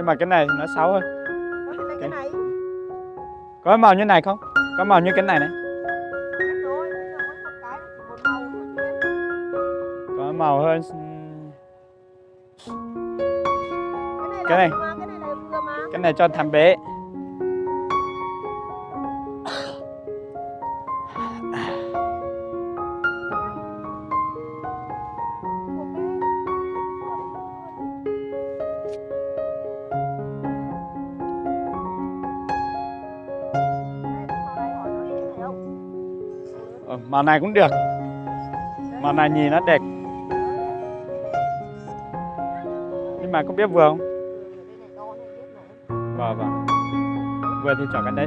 Nhưng mà cái này thì nó xấu hơn. Cái này. Có màu như này không? Có màu như cái này này. Có màu hơn. Cái này. Cái này cho thằng bé. Màu này cũng được. Màu này nhìn nó đẹp. Nhưng mà không biết vừa không? Vâng. Vừa thì chọn cái đấy.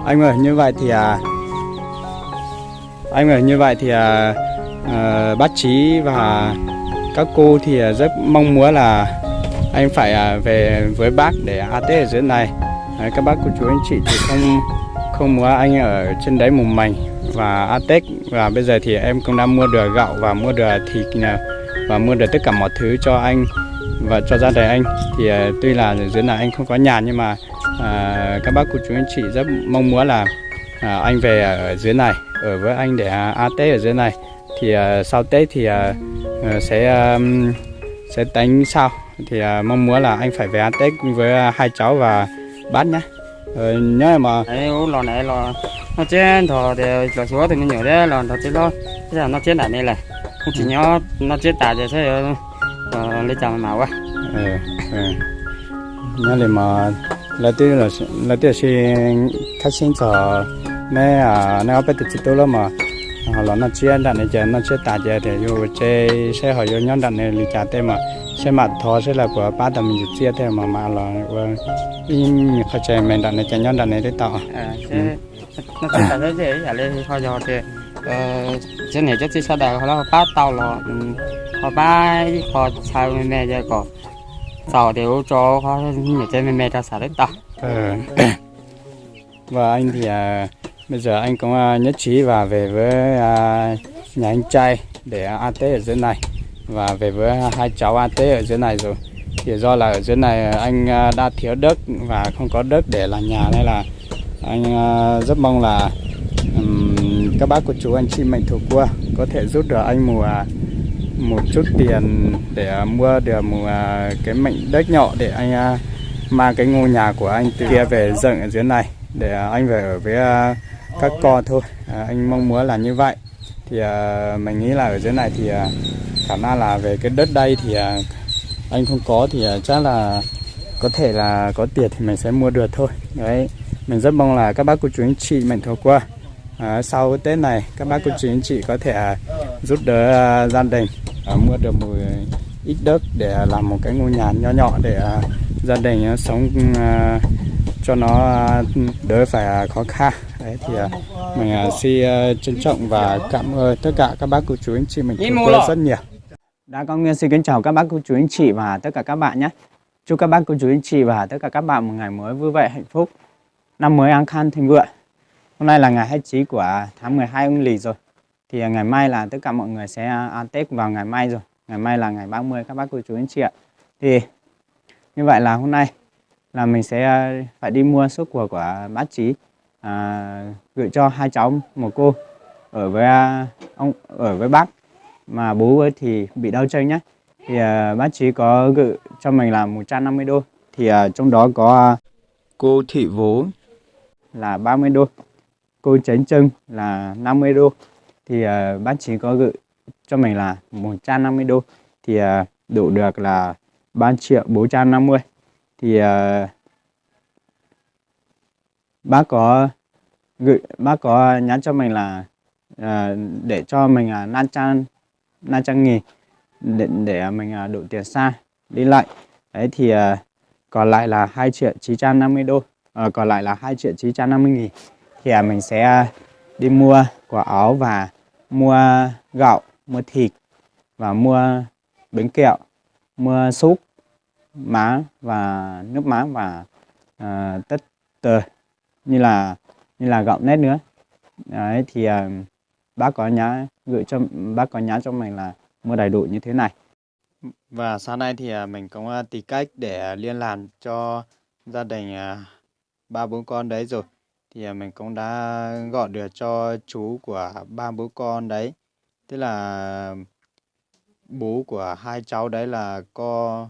Anh ơi, như vậy thì bác Chí và các cô thì rất mong muốn là anh phải về với bác để AT ở dưới này. Đấy, các bác cô chú anh chị thì không muốn anh ở trên đấy một mình và AT. Và bây giờ thì em cũng đã mua được gạo và mua được thịt và mua được tất cả mọi thứ cho anh và cho gia đình anh. Thì tuy là ở dưới này anh không có nhà, nhưng mà các bác cô chú anh chị rất mong muốn là anh về ở dưới này, ở với anh để AT ở dưới này. Thì sau Tết thì sẽ tính sau. Thì mong muốn là anh phải về ăn Tết với hai cháu và bác nhé. Nhớ mà lò này lò nó chết thò thì lò số thì nó nhiều đấy, lò nó chết lo thế là nó chết lại đây này, không chỉ nhớ nó chết tại thì sẽ lấy chồng màu quá. nhớ là mà là tôi sẽ khách xin cho nè nó bây giờ chỉ tôi lắm mà họ nó chia đạn này nó chia tại giờ thì vô chơi sẽ hỏi vô nhóm đạn này lì trả tên mà sẽ mặt thò sẽ là của ba tầm mình chia theo mà là in khai chơi mình đạn này chơi nhóm đạn này để tạo nó chết tại thế là lên thôi giờ thì trên này chắc chỉ sao đại họ ba tàu là họ ba họ sao mẹ giờ có sao thì cho họ nhà chơi mẹ cho sao đấy tao. Và anh thì bây giờ anh cũng nhất trí và về với nhà anh trai để AT ở dưới này và về với hai cháu AT ở dưới này rồi. Thì do là ở dưới này anh đã thiếu đất và không có đất để làm nhà, nên là anh rất mong là các bác cô chú anh chị mạnh thường quân có thể giúp được anh một chút tiền để mua được một cái mảnh đất nhỏ để anh mang cái ngôi nhà của anh từ kia về dựng ở dưới này để anh về ở với các con thôi. Anh mong muốn là như vậy. Thì mình nghĩ là ở dưới này thì khả năng là về cái đất đây thì anh không có, thì chắc là có thể là có tiền thì mình sẽ mua được thôi. Đấy, mình rất mong là các bác cô chú anh chị mạnh thường quân sau Tết này các bác cô chú anh chị có thể giúp đỡ gia đình mua được một ít đất để làm một cái ngôi nhà nhỏ nhỏ để gia đình sống cho nó đỡ phải khó khăn. Đấy thì mình xin trân trọng và cảm ơn tất cả các bác cô chú anh chị mình thương yêu rất nhiều. Đã có Nguyên xin kính chào các bác cô chú anh chị và tất cả các bạn nhé. Chúc các bác cô chú anh chị và tất cả các bạn một ngày mới vui vẻ hạnh phúc, năm mới an khang thịnh vượng. Hôm nay là ngày 29 của tháng 12 âm lịch rồi. Thì ngày mai là tất cả mọi người sẽ ăn Tết vào ngày mai rồi. Ngày mai là ngày 30 các bác cô chú anh chị ạ. Thì như vậy là hôm nay là mình sẽ phải đi mua số của bác Chí gửi cho hai cháu một cô ở với ở với bác, mà bố ấy thì bị đau chân nhé. Thì bác Chí có gửi cho mình là 150 đô. Thì trong đó có cô Thị Vố là 30 đô, cô Tránh Trưng là 50 đô. Thì bác Chí có gửi cho mình là 150 đô. Thì đủ được là 3.450.000. Thì bác có nhắn cho mình là để cho mình 500.000 để mình đủ tiền xa đi lại. Đấy thì còn lại là 2.950 đô, còn lại là 2.950.000. Thì mình sẽ đi mua quả áo và mua gạo, mua thịt và mua bánh kẹo, mua súp, má và nước mắm và tất tờ như là gạo nếp nữa. Đấy thì bác có nhắn cho mình là mua đầy đủ như thế này. Và sau này thì mình cũng tìm cách để liên lạc cho gia đình ba bố con đấy rồi. Thì mình cũng đã gọi được cho chú của ba bố con đấy. Tức là bố của hai cháu đấy là co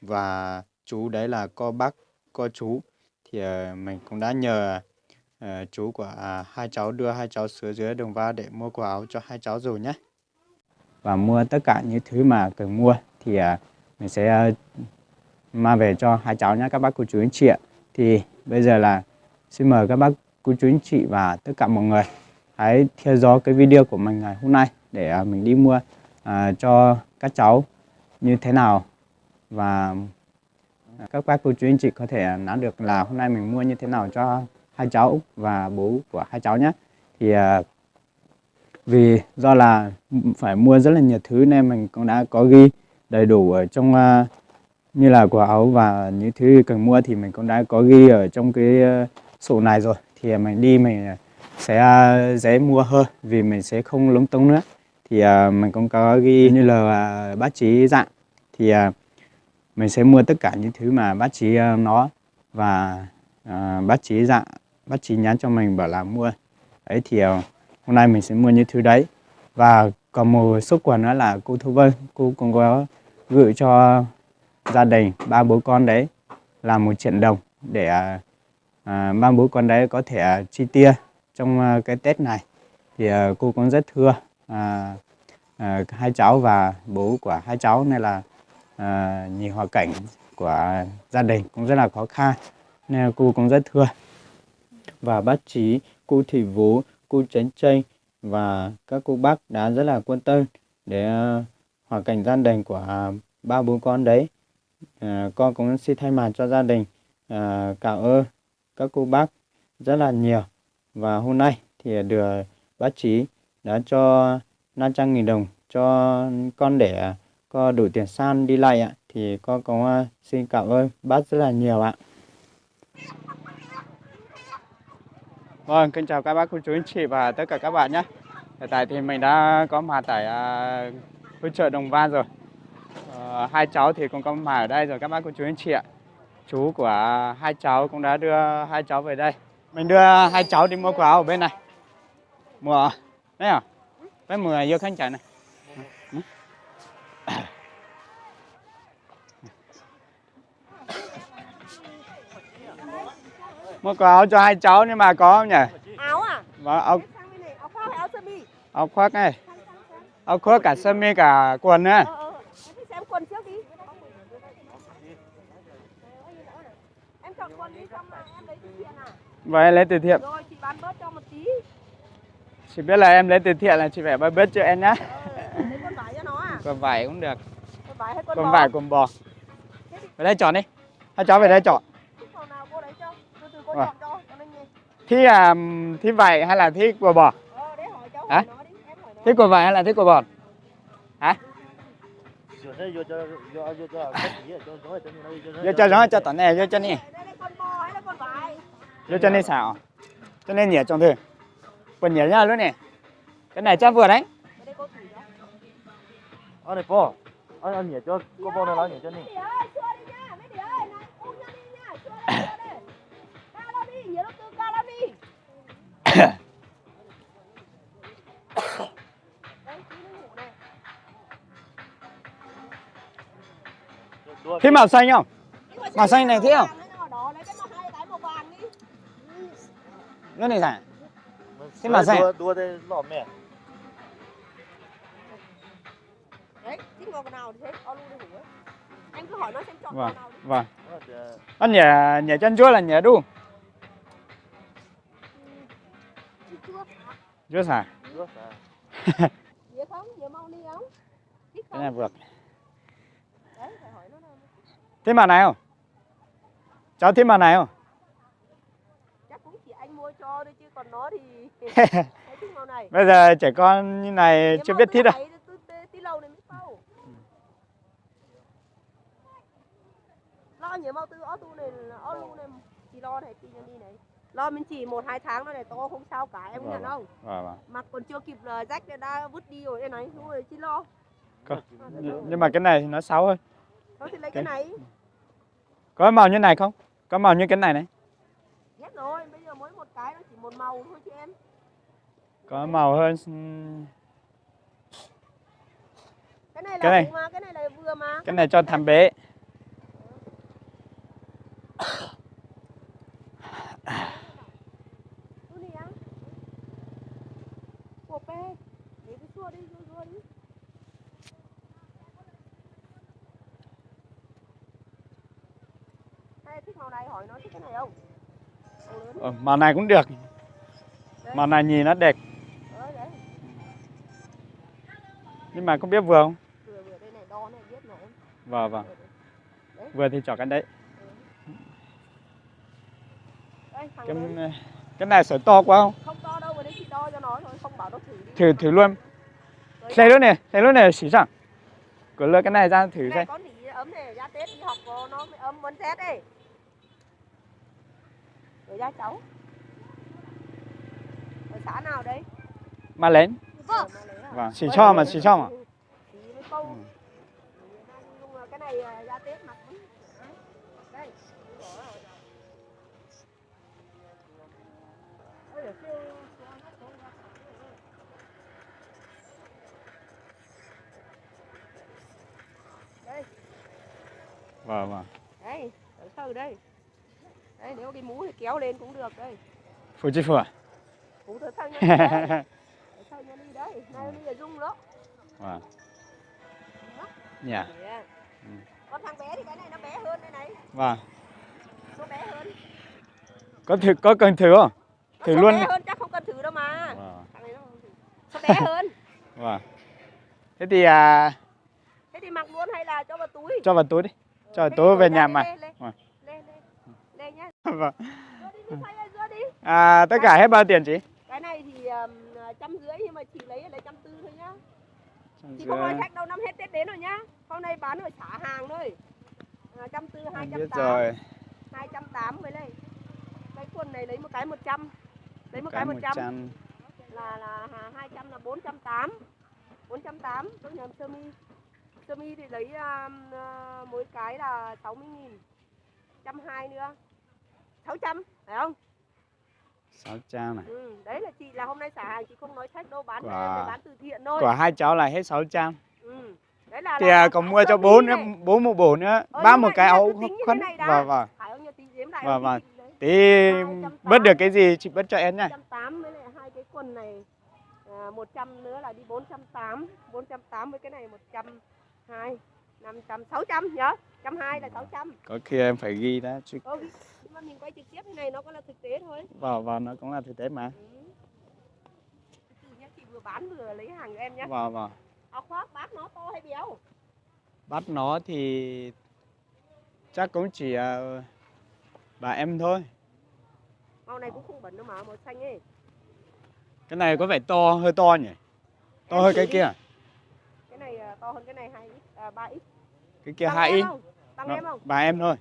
và chú đấy là co bác, co chú. Thì mình cũng đã nhờ chú của hai cháu đưa hai cháu xuống dưới Đồng Va để mua quần áo cho hai cháu rồi nhé. Và mua tất cả những thứ mà cần mua thì mình sẽ mang về cho hai cháu nhé các bác cô chú anh chị ạ. Thì bây giờ là xin mời các bác cô chú anh chị và tất cả mọi người hãy theo dõi cái video của mình ngày hôm nay để mình đi mua cho các cháu như thế nào, và các bác cô chú anh chị có thể nắm được là hôm nay mình mua như thế nào cho hai cháu và bố của hai cháu nhé. Thì vì do là phải mua rất là nhiều thứ nên mình cũng đã có ghi đầy đủ ở trong như là quần áo và những thứ cần mua thì mình cũng đã có ghi ở trong cái sổ này rồi. Thì mình đi mình sẽ dễ mua hơn vì mình sẽ không lúng túng nữa. Thì mình cũng có ghi như là bác Chí dặn. Thì mình sẽ mua tất cả những thứ mà bác Chí nói và bác Chí dặn, bác Chí nhắn cho mình bảo là mua. Đấy thì hôm nay mình sẽ mua những thứ đấy. Và còn một số quần nữa là cô Thu Vân, cô cũng có gửi cho gia đình ba bố con đấy là 1 triệu đồng để ba bố con đấy có thể chi tiêu trong cái Tết này. Thì cô cũng rất thương hai cháu và bố của hai cháu, nên là nhìn hoàn cảnh của gia đình cũng rất là khó khăn nên cô cũng rất thương. Và bác Chí, cô Thị Vũ, cô Trấn Tranh và các cô bác đã rất là quan tâm để hoàn cảnh gia đình của ba bố con đấy. Con cũng xin thay mặt cho gia đình cảm ơn các cô bác rất là nhiều. Và hôm nay thì được bác Chí đã cho 500.000 đồng cho con để có đủ tiền xăng đi lại ạ. Thì con cũng xin cảm ơn bác rất là nhiều ạ. Vâng, kính chào các bác cô chú anh chị và tất cả các bạn nhé. Hiện tại thì mình đã có mặt tại khu chợ Đồng Va rồi. Hai cháu thì cũng có mặt ở đây rồi các bác cô chú anh chị ạ. Chú của hai cháu cũng đã đưa hai cháu về đây. Mình đưa hai cháu đi mua quần áo ở bên này. Mua đấy à? Với mùa vô khánh chạy này. Mua quần áo cho hai cháu nhưng mà có không nhỉ? Áo à? Vâng, áo Khoác hay áo sơ mi? áo khoác này. Áo khoác cả sơ mi cả quần nữa. Em đi xem quần trước đi. Em chọn quần đi xong là em lấy từ thiện à? Vậy em lấy từ thiện. Rồi chị bán bớt cho một tí. Chị biết là em lấy từ thiện là chị phải bán bớt cho em nhá. Lấy quần vải cho nó à? Quần vải cũng được. Quần vải hay quần Quần bò? vải quần bò. Về đây chọn đi. Hai cháu về đây chọn. Thích màu nào cô lấy cho. Từ cô Vâng. chọn cho nên nghe. Thích vải hay là thích quần bò? Để hỏi cháu Hả? hỏi nó đi. Em hỏi nó. Thích quần vải hay là thích quần bò? Hả? Vô cho nó cho tận này vô cho đi. Đây là quần bò hay là quần vải? Vô cho đi xào. Cho nên nhỉ chọn thử. Quần nhỉ nha luôn nè. Cái này chắc vừa đấy. Ở đây cô thử cho. Anh này po, anh nhảy cho cô po này là nhảy cho đi. Mấy đứa ơi, xua đi nha. Mấy đứa ơi, này, ung nha đi nha. Xua đây. Cao lên đi, nhớ đầu tư cao lên đi. Đấy, tí nữa ngủ này. Thích màu xanh không? Màu xanh này thích không? Đó, lấy cái màu hai cái màu vàng đi. Cái này sao? Thế mà sao? Đua đây lọ mẹ. Đấy, thích màu nào thì thế, con luôn đi ngủ ấy. Anh cứ hỏi nó xem chọn Vâng, màu nào đi. vâng. Anh nhỉ chân chúa là nhỉ đu. Chúa xả. Dễ không? Dễ màu đi không? Thích Cái này không? vượt. Đấy, phải hỏi nó nào. Thích màu này không? Cháu thích màu này không? Chắc cũng chỉ anh mua cho thôi chứ còn nó thì thích màu này. Bây giờ trẻ con như này chưa biết thích đâu. Tí lâu này mới phâu. Lo nhớ màu tư ó tu này, ó lu này, thì lo này, tí đi này. Lo mình chỉ 1-2 tháng nó để to không sao cả, em nhận không? Vâng. Mặc còn chưa kịp là rách thì đã vứt đi rồi đây này, thôi rồi chi lo. Nhưng mà cái này thì nó xấu hơn. Thôi thì lấy cái này. Có màu như này không? Có màu như cái này này. Hết rồi, bây giờ mỗi một cái nó chỉ một màu thôi chị em. Có màu hơn. Cái này là Cái này. đủ mà, cái này là vừa mà. Cái này cho thằng bé. Cứ đi ăn. Cộp bê. Để cái xua đi, xua đi. Hay thích màu này hỏi nó thích cái này không? Màu lớn. Màu này cũng được. Đấy. Màu này nhìn nó đẹp. Đấy. Nhưng mà không biết vừa không? Vừa đây này đo này biết này. Vâng. Vừa thì chọn cái đấy. Đây, cái này sợi to quá không? Không to đâu, vừa đấy chị đo cho nó thôi, không bảo nó thử đi. Thử luôn. Lấy lúc này xỉ rằng. Cứ lôi cái này ra thử Này xem. có nỉ ấm này, ra Tết đi học nó mới ấm vẫn rét đi. Rồi ra cháu. Ở xã nào đấy? Mà lên. Vâng. Xỉ cho mà. Xỉ với câu. Cái này ra Tết mặc. Đây. Đây. Vâng. Đây, ở sâu đây. Đây, nếu cái mũ thì kéo lên cũng được đây. Phụ chứ phụ à? Phụ thở thăng nha. Ở sâu nha đi đấy, này đi là rung đó. Vâng. Dạ. Con thằng bé thì cái này nó bé hơn đây này. Vâng. Nó bé hơn. Có cần thử không? Thử Nó luôn. bé hơn chắc không cần thử đâu mà. Vâng. Thằng này nó bé hơn. Vâng. Thế thì mặc luôn hay là cho vào túi? cho vào túi đi. Cho vào túi về nhà mà. Lên nhá. Vâng. Rửa đi. Tất cả hết bao tiền chị? Cái này thì 150 nhưng mà chị lấy 140 thôi nhá. Chị không nói khách đâu, năm hết Tết đến rồi nhá. Hôm nay bán ở xả hàng thôi. 140, 280. Biết rồi. 280 đây. Cái quần này lấy một cái 100. Lấy một cái 100. Là 200 là 480. 480 tôi nhầm sơ mi. Sơ mi thì lấy mỗi cái là 60.000. 120 nữa. 600, phải không? 600 này. Đấy là chị là hôm nay xả hàng chị không nói khách đâu, bán bán từ thiện thôi. Của hai cháu là hết 600. Đấy là Thì còn mua cho bố nữa, bố một bộ nữa, bác một cái áo khoắn. Vâng. Phải không, tí đếm lại. Vâng. Tí bớt được cái gì chị bớt cho em nhá. 180 với lại hai cái quần này 100 nữa là đi 480. 480 cái này 120, 500, 600 nhớ. 120 là 600. Có khi em phải ghi đó chứ. Nhưng mà mình quay trực tiếp thế này nó có là thực tế thôi. Vâng, nó cũng là thực tế mà. Chị vừa bán vừa lấy hàng của em nhé. Vâng. Áo khoác bát nó to hay béo? Bắt nó thì chắc cũng chỉ bà em thôi. Màu này cũng không bẩn đâu mà, màu xanh ấy. Cái này có vẻ hơi to nhỉ? To hơn cái kia. Cái này to hơn cái này 3x. Cái kia 2x. Bằng em không? Bà em thôi.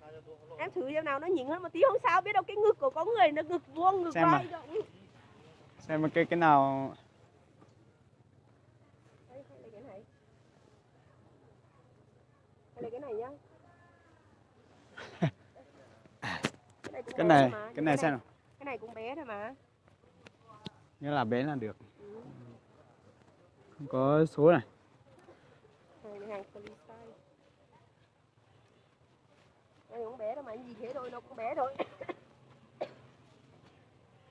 Em thử xem nào, nó nhỉnh hơn một tí không sao, biết đâu cái ngực của có người nó ngực vuông, ngực vai rộng. Xem cái nào. Đây, lấy cái này. Lấy cái này nhá. Cái này xem nào. Cái này cũng bé thôi mà. Nghĩa là bé là được. Không có số này. Hàng free size. Đây cũng bé thôi mà, anh gì thế thôi, nó cũng bé thôi.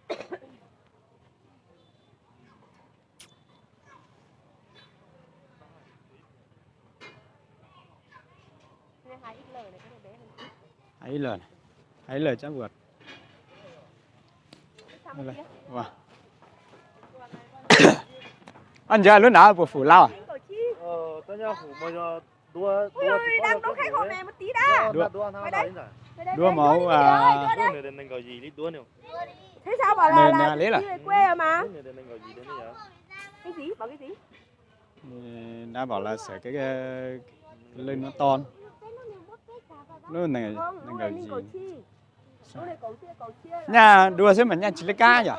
Cái này 2XL này, cái này bé hơn chút. 2XL này. 2XL chắc vượt. Vâng. Anh giờ lúc nào của Phủ Lao à? Tất nhiên Phủ bây giờ đua đang đốt khách hôm nay một tí đã. Đua máu Đua này nên gọi gì đi đua nhiều. Thế sao bảo là đi về quê à mà? Cái gì? Bảo cái gì? Đã bảo là sợ cái lưng nó to. Nó này gọi gì? Chỗ này cổng chia là... nhà đua xem mà nhà chỉ lấy cá nhỉ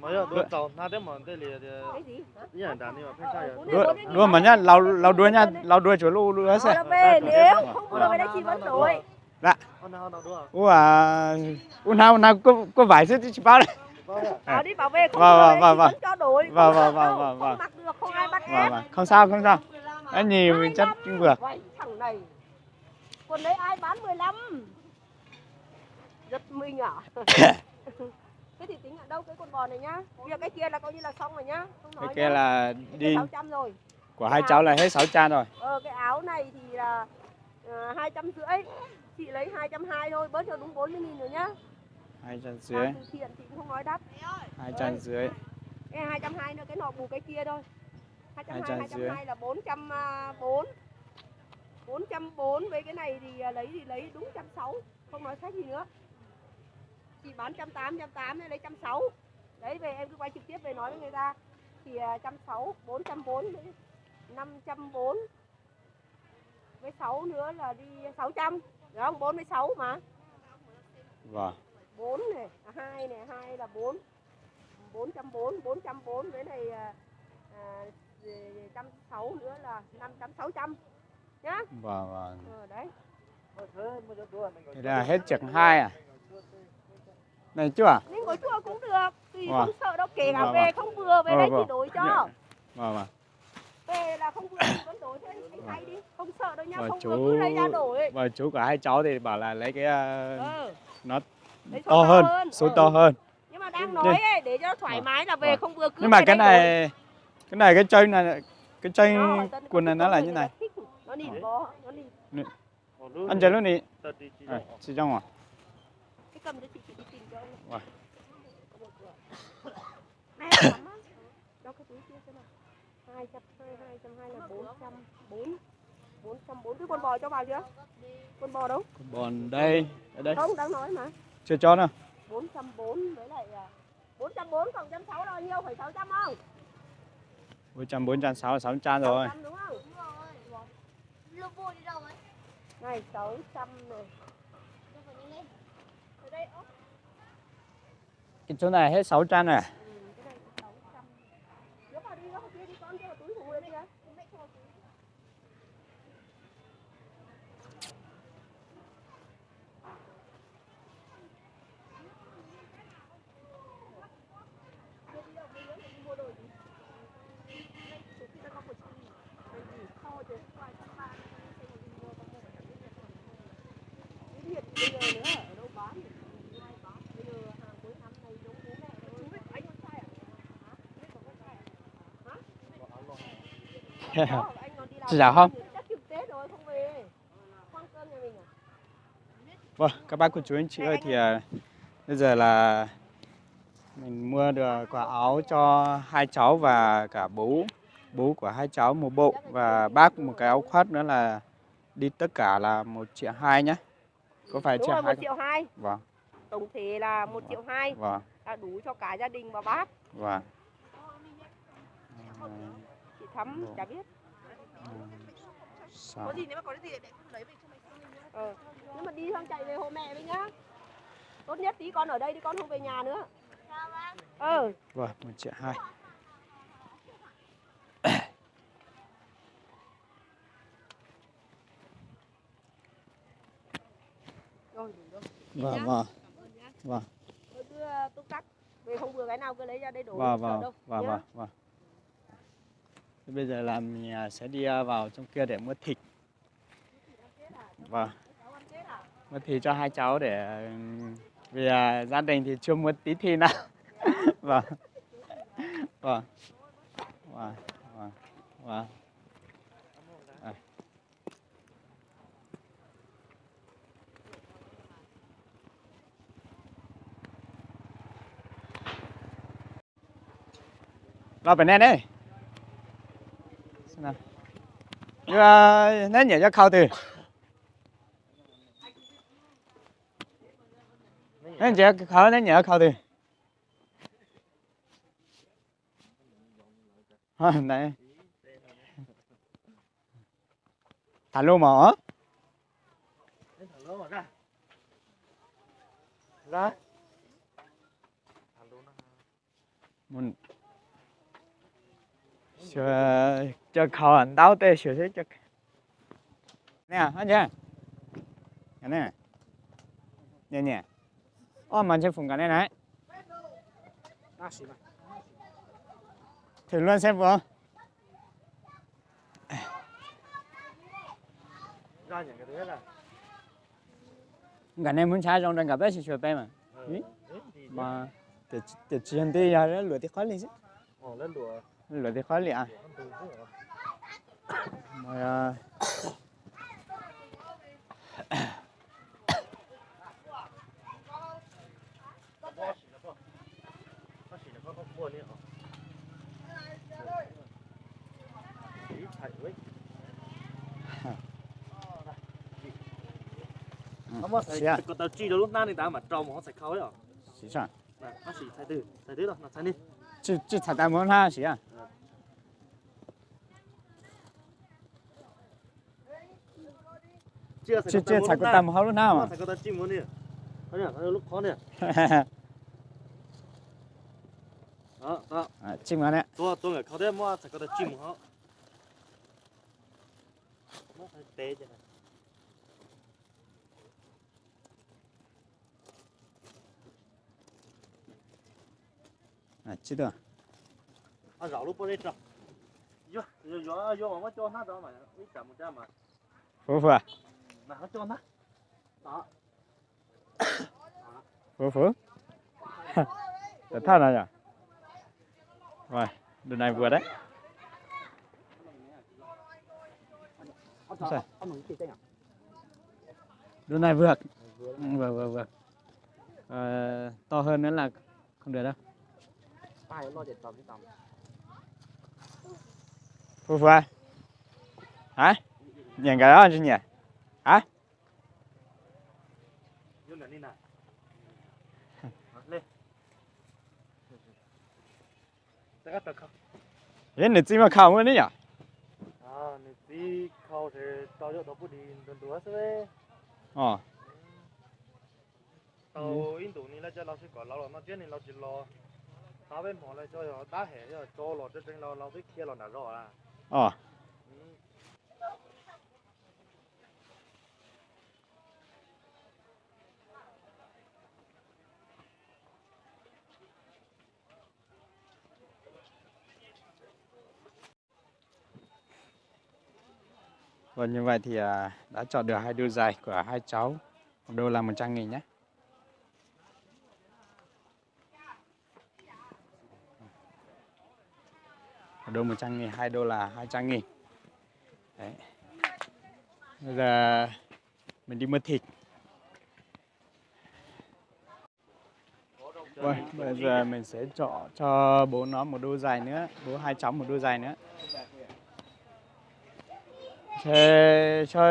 Mới rồi đua tàu na thế mà đây là Cái gì? Hả? cái nhà đàn đi mà phải sao vậy? đua mà nhá lau đua nha lau đua chỗ lu lu xem Nó về nếu không vừa về đây chị vẫn đổi. dạ Hôm nào đua. nào có vải chứ chị bao đây Bảo đi bảo vệ không Vâng, vừa về vâng, chị vâng. vẫn cho đổi. Vâng, Không vâng, đâu, vâng, vâng. không mặc được, không ai bắt ép. không sao anh nhìn mình chắc cũng vừa Vậy thằng này. Quần đấy ai bán 15? Giật mình à? Cái thì tính ở đâu cái quần bò này nhá. Bây giờ cái kia là coi như là xong rồi nhá. Không nói cái kia nhá. là đi 600 rồi. của hai cháu là hết 600 rồi Cái áo này thì là 250. Chị lấy 220 thôi, bớt cho đúng 40.000 rồi nhá. 250 Hàng từ thiện thì cũng không nói đắt. 250 Cái 220 nữa, cái nọ bù cái kia thôi. 220 250 là 440. 440 với cái này thì lấy đúng 160, không nói sách gì nữa. Chị bán 180 lấy 160. Đấy về em cứ quay trực tiếp về nói với người ta. Thì 160, 440 với 540. Với 6 nữa là đi 600. Được không? 4 với 6 mà. vâng 4 này, 2 này, 2 là 4. 440 với này 160 nữa là 500-600 nhá. vâng Đấy. thế là hết chừng 2 à này chưa à Ninh gói chua cũng được, tùy Vâng. không sợ đâu, kể cả Vâng, về vâng. không vừa về đây Vâng, thì đổi cho. vâng Về là không vừa thì vẫn đổi thêm anh thay đi, không sợ đâu nha, Vâng, không chú- vừa cứ lấy ra đổi. và chú của hai cháu thì bảo là lấy cái nó Lấy số to hơn số to hơn Nhưng mà đang nói ấy, để cho thoải mái là về Vâng. không vừa cứ nhưng mà về cái đây này cái chân này cái chân đổi. quần này nó là như người này ta thích, nó nịt bó, nó nịt. anh chờ lúc này chị trong à Cái cầm cho chị đi tìm cho anh. Vâng. Này lắm á. Cho cái túi kia xem nào. 220 là 440. Cái con bò cho vào chưa? Con bò đâu? còn đây ở đây Không, đang nói mà. chưa cho nữa 440 với lại 440 cộng 160 là bao nhiêu? Phải 600 không? 600 rồi 600 đúng không? Đúng rồi. Lobo đi đâu ấy? Này 600 này. Ở đây ốc. cái chỗ này hết 600 này Cái này 600. Nếu mà đi nó kia đi con kia vào túi của người đây kìa. Chị dạo không? Chắc kịp Tết rồi không về. Khoang cơm nhà mình à? Vâng, các bác cô chú anh chị ơi thì bây giờ là mình mua được quả áo cho hai cháu và cả bố của hai cháu một bộ và bác một cái áo khoác nữa là đi tất cả là 1,2 triệu nhé. Có phải Đúng triệu rồi, 2? 1,2 triệu. Vâng. Tổng thể là 1,2 triệu. Vâng. Là đủ cho cả gia đình và bác. Vâng. Chị Thắm chả biết. Có gì nếu mà có cái gì để con lấy về cho mày. Nhưng mà đi xong chạy về hộ mẹ với nhá. Tốt nhất tí con ở đây đi, con không về nhà nữa. Vâng, 1,2 triệu. Rồi, đủ rồi. Vâng. Vâng. Tôi cứ túc tắc. Về không vừa cái nào cứ lấy ra đây đổ. Vâng. Bây giờ là mình sẽ đi vào trong kia để mua thịt. Vâng. Mua thịt cho hai cháu để vì gia đình thì chưa mua tí thịt nào. Vâng. Vào bên này đây. Xem nào. Nó nhảy cho khâu từ. Nó nhảy khâu, nó nhảy khâu từ. Này. Thả luôn mà. Ra. Muốn cho khó ăn đau tê sửa thế cho nè anh chưa cái này nè nè mà chơi phùng cái này này thử luôn xem vừa Ra những cái thứ là. cái này muốn trái trong cái bé sửa bé mà mà để chuyện đi ra lửa thì khó liền chứ Lên đùa. lửa thì khó liền à mà Không có phải có tao chi đó lúc nào thì tao mà trâu mà không sạch khâu đấy à? xí sao Này, nó xì thay từ đó, nó thay đi. chứ thật ra muốn ha xí à Chưa chứ thật có tầm hấu lúc nào mà Sạch có tao chi muốn đi. Nó nhỉ, nó lúc khó nè. Đó. chim cái này Tôi người khâu đấy mua sạch có tao chi muốn họ. Nó phải tế chứ này. chứ được Rau lúc bữa trồng. Vô mà cho nó đó mà, ít chậm một trăm mà. phù phù à Mà nó cho nó. Đó. phù để thao nào nhỉ rồi đường này vừa đấy đường này vừa vừa to hơn nữa là không được đâu phù phù à hả nhìn cái đó chứ nhỉ hả Vô lên đi nào. Lên. Tất cả không. vậy nè chỉ mà khảo nữa nhỉ Nè tí khâu thì tao cho tao bút đi đồn đùa thế. Tao in tụ này là cho lao sư có lao nó chết này lao chỉ lo. Tao bên mỏ lại cho nó đá hẻ cho lo cho trên lao tới kia lo nã rõ à. Vâng, như vậy thì đã chọn được hai đôi giày của hai cháu. Một đôi là 100.000 nhé. Một đôi 100.000, hai đôi là 200.000. Đấy. Bây giờ mình đi mua thịt. Vâng, bây giờ mình sẽ chọn cho bố nó một đôi giày nữa, bố hai cháu một đôi giày nữa. Thế cho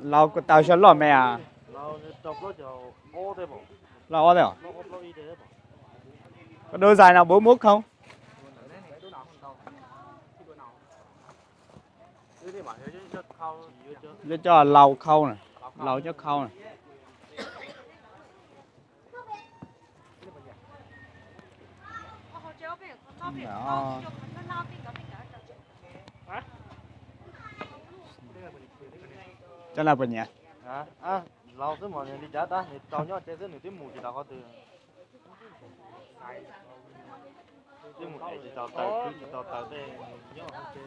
lau tao cho lò mẹ à? Lao chọc nó cho ô thế bộ. Lau ô thế à? Nó ô lo y thế bộ. Có đôi giày nào bố múc không? Để cho lau khâu này, lau cho khâu này. Đó. Cho là bên nhà. Lao tới mọi người đi giá ta, tao nhớ chơi tới nửa tiếng mù chỉ tao có từ. Tiếng mù chỉ tao tới đây nhớ không chơi.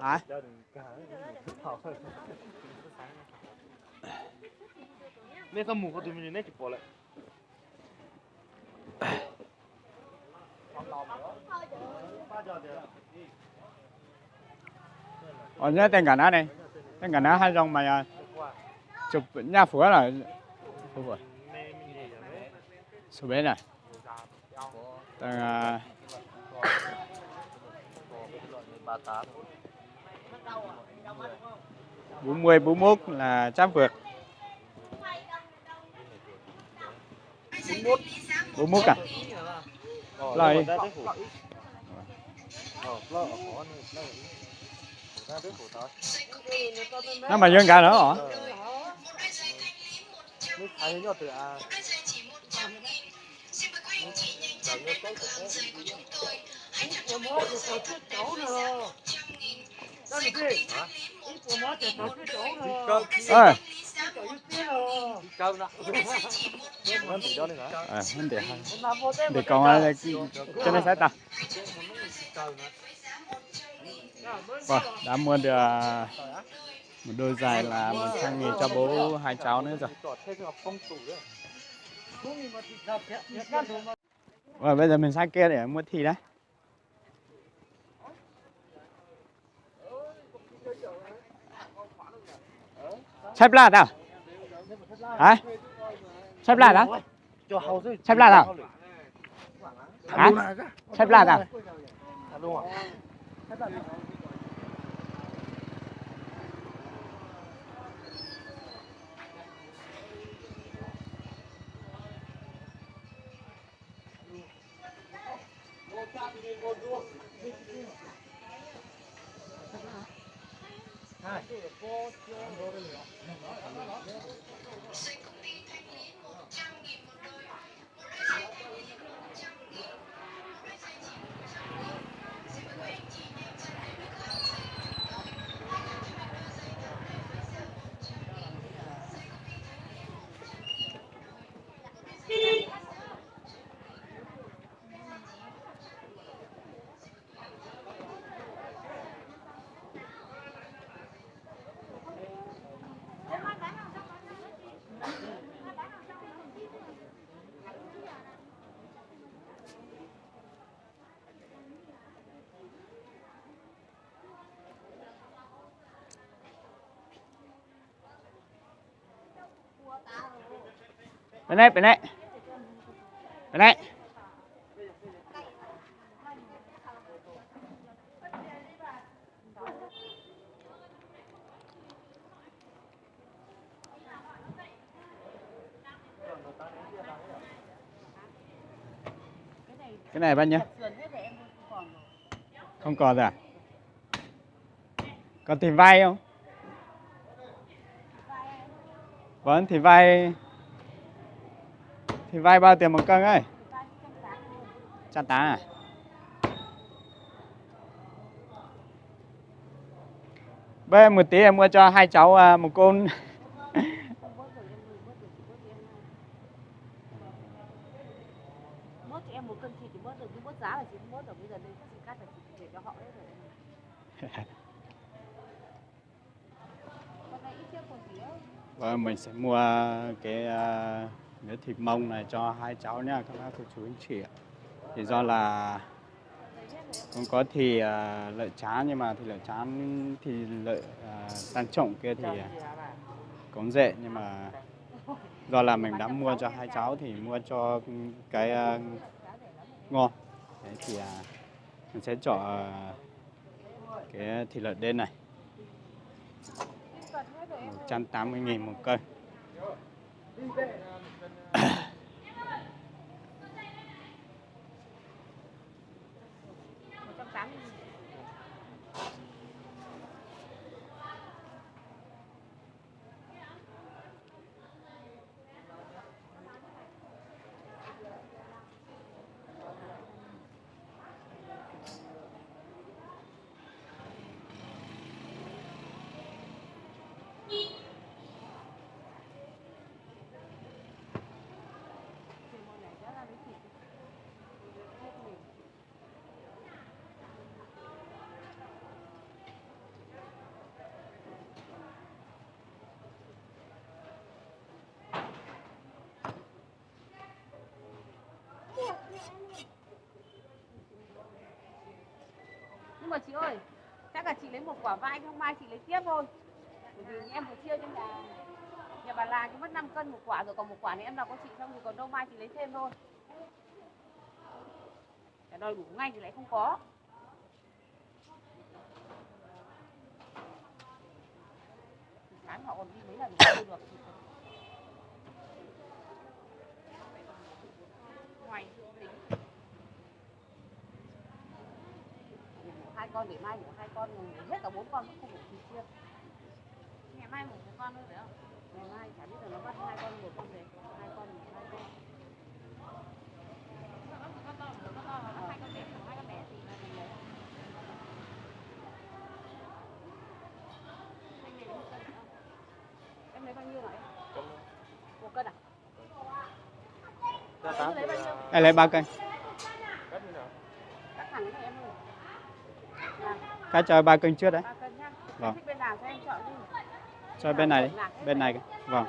Hả? Nên không mù có tụi mình nên chụp bỏ lại. Nhớ tên cả nó này. Tên cả nó hai dòng mà chụp nhà phủa là phủa. Số bên này. Tên 40, 41 là chám vượt. 41 à? Rồi. Nó mà dân cả nữa hả? mới thấy nhọt từ à ơi cơm đó nó bị đó đi hả vấn đề hay để còn ai cho nên sẽ tập vâng đã mua được một đôi giày là 100.000 cho bố hai cháu nữa rồi. Và bây giờ mình sang kia để mua thịt đấy. Xếp lạt à? Hả? Xếp lạt à? Xếp lạt à? Hả? Xếp lạt à? Bên đây, bên đây. Bên đây. Cái này bao nhiêu? Không còn rồi à? Còn thịt vai không? Vâng, thịt vai bao tiền một cân ấy? 180 à? Bây một tí em mua cho hai cháu một con. Bớt cho em một cân thịt thì bớt được, cứ bớt giá là chị bớt rồi, bây giờ đây chị cắt là chị để cho họ hết rồi. Con này ít chiếc còn gì đâu. Và mình sẽ mua cái miếng thịt mông này cho hai cháu nha các bác cô chú anh chị ạ. Thì do là không có thì lợi chán, nhưng mà thì lợi chán thì lợi tăng trọng kia thì cũng dễ, nhưng mà do là mình đã mua cho hai cháu thì mua cho cái ngon. Đấy thì mình sẽ chọn cái thịt lợn đen này 180.000 một cân. Nhưng mà chị ơi, chắc là chị lấy một quả vai, không mai chị lấy tiếp thôi. Bởi vì em vừa chia cho nhà bà là mất 5 cân một quả rồi, còn một quả này em nào có chị xong thì còn đâu mai chị lấy thêm thôi. Cái đòi đủ ngay thì lại không có. Sáng họ còn đi mấy lần không được. Ngoài tính. Hai con để mai mổ hai con, hết cả 4 con cũng không đủ thịt chia. Ngày mai mổ một con thôi phải không? Ngày mai chả biết là nó bắt 2 con, 1 con này, 2 con, 2 con. Em lấy bao nhiêu vậy? 1 cân à? Em lấy bao nhiêu? Em lấy 3 cân. Cắt thẳng cho em ơi. Cá cho 3 cân trước đấy. 3 cân nhá. Vâng. Thích bên nào cho em chọn đi. Cho bên này, bên này. Vâng.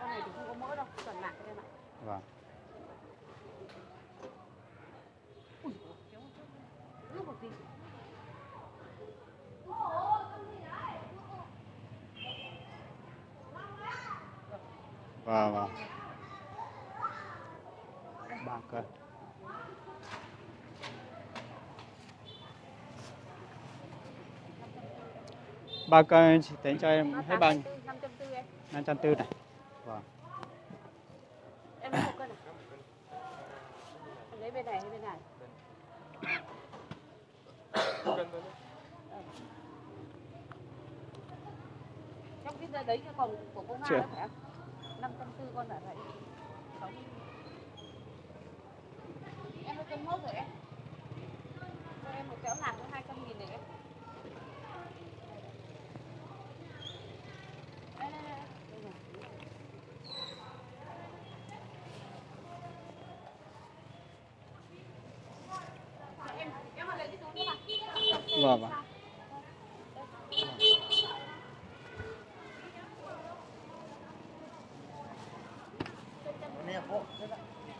Con này thì không có mỡ đâu, toàn nạc em ạ. Vâng. Ui, một tí. Vâng, vâng. 3 cân. Ba cân chị tính cho em hết bao nhiêu? 540 em. 540 này. Vâng. Em lấy 1 cân à? Em lấy bên này hay bên này? Trong cái đấy cái còn của cô Nga Chưa. đó phải không? 540 con đã vậy. Em có cân mốt rồi em. Cho em một kéo lạc với 200.000 này em. Đây, đây, đây. Đây rồi. Em vào lấy cái túi nữa mà. Vâng, vâng.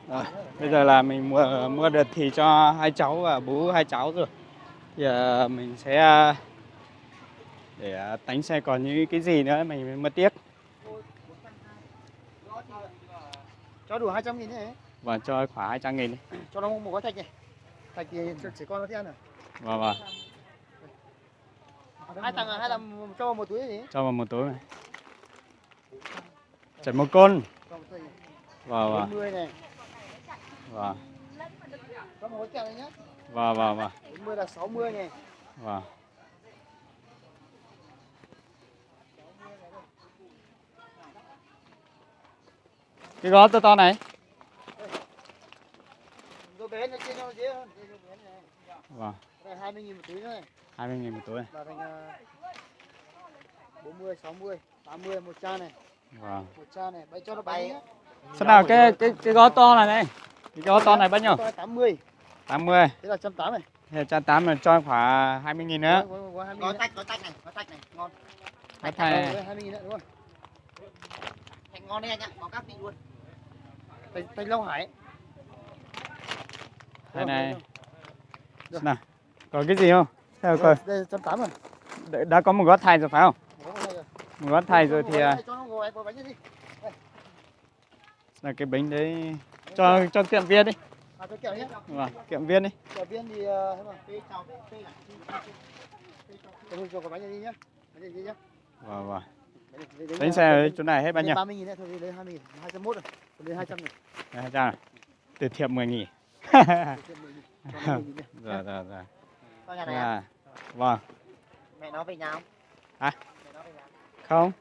Rồi, bây giờ là mình mua được thịt cho hai cháu và bố hai cháu rồi. Thì mình sẽ để tánh xem còn những cái gì nữa mình mất tiếc. Cho đủ 200.000 thế. Và cho khoảng 200.000 đi. Cho nó một gói thạch này. Thạch thì chỉ con nó thích ăn à? Vâng, vâng. 2 thằng hay là cho một túi gì? Cho vào một túi này. Chật một con. Cho một túi. Vâng, vâng. 40 này. Vâng. Cho một gói kẹo này nhá. Vâng, vâng, vâng. 40 là 60 này. Vâng. Cái gói to to này. Rồi bé nó chia nhau dễ hơn. Vâng. Đây 20.000 một túi nữa này. 20.000 một túi này. Là thành 40, 60, 80 một chai này. Vâng. Một chai này, bay cho nó bay nhá. Sao nào cái gói to này này. Cái gói to này bao nhiêu? 80. 80. Thế là 180 này. Thì 180 cho khoảng 20.000 nữa. Có tách này, ngon. Tách này. 20.000 nữa đúng không? Thành ngon đấy anh ạ, có các vị luôn. Thành Long Hải. Đây này. Xem nào. Có cái gì không? Theo coi. Đây 180 rồi. Đã có một gói thay rồi phải không? Có cái này rồi. Một gói thay rồi thì Cho nó ngồi bánh đi. là cái bánh đấy cho tiệm viên đi. À cho kẹo nhé. Vâng, tiệm viên đi. Kẹo viên thì thế mà. Cho cái bánh này đi nhá. Bánh này đi nhá. Vâng, vâng. Đánh xe ở chỗ này hết bao nhiêu? 30.000 đấy, thôi đi lấy 20.000, 201 rồi. Thôi lấy 200 này. 200 này. Từ thiệp 10.000. Rồi, rồi, rồi. Con nhà này à? À, vâng. Mẹ nó về nhà không? Hả? Mẹ nó về nhà. Không.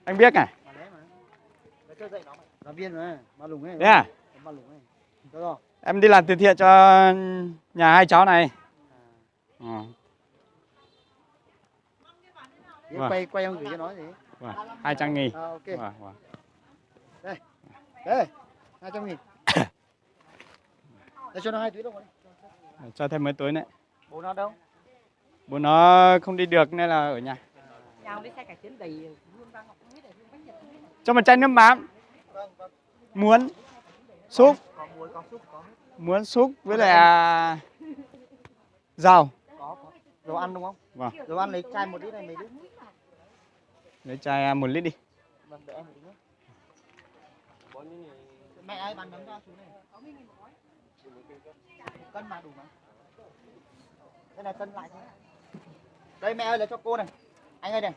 Anh biết à? Mà lấy mà. Nó chơi dậy nó mà. Làm viên mà, ma lùng ấy. Thế à? Ma lùng ấy. Rồi. Em đi làm từ thiện cho nhà hai cháu này. Vâng. Quay ông gửi cho nó gì? Vâng, 200.000. À, ok. Vâng, vâng. Đây, 200.000. Để cho nó 2 túi đâu rồi. Cho thêm mấy túi nữa. Bố nó đâu? Bố nó không đi được nên là ở nhà. Nhà đi xe cải tiến đầy Hương đang học không biết để Hương bánh Nhật không biết. Cho một chai nước mắm. Muốn súp, Có muối, có súp, có hết. muốn súp với lại rau. Có. Đồ ăn đúng không? Vâng. Đồ ăn lấy chai 1 lít này mấy lít? Lấy chai 1 lít đi. Vâng, đợi em một tí nhé. Mẹ ơi, bán nấm cho chú này. 1 cân mà đủ mà. Đây là cân lại thôi. Đây mẹ ơi, lấy cho cô này. Anh ơi này.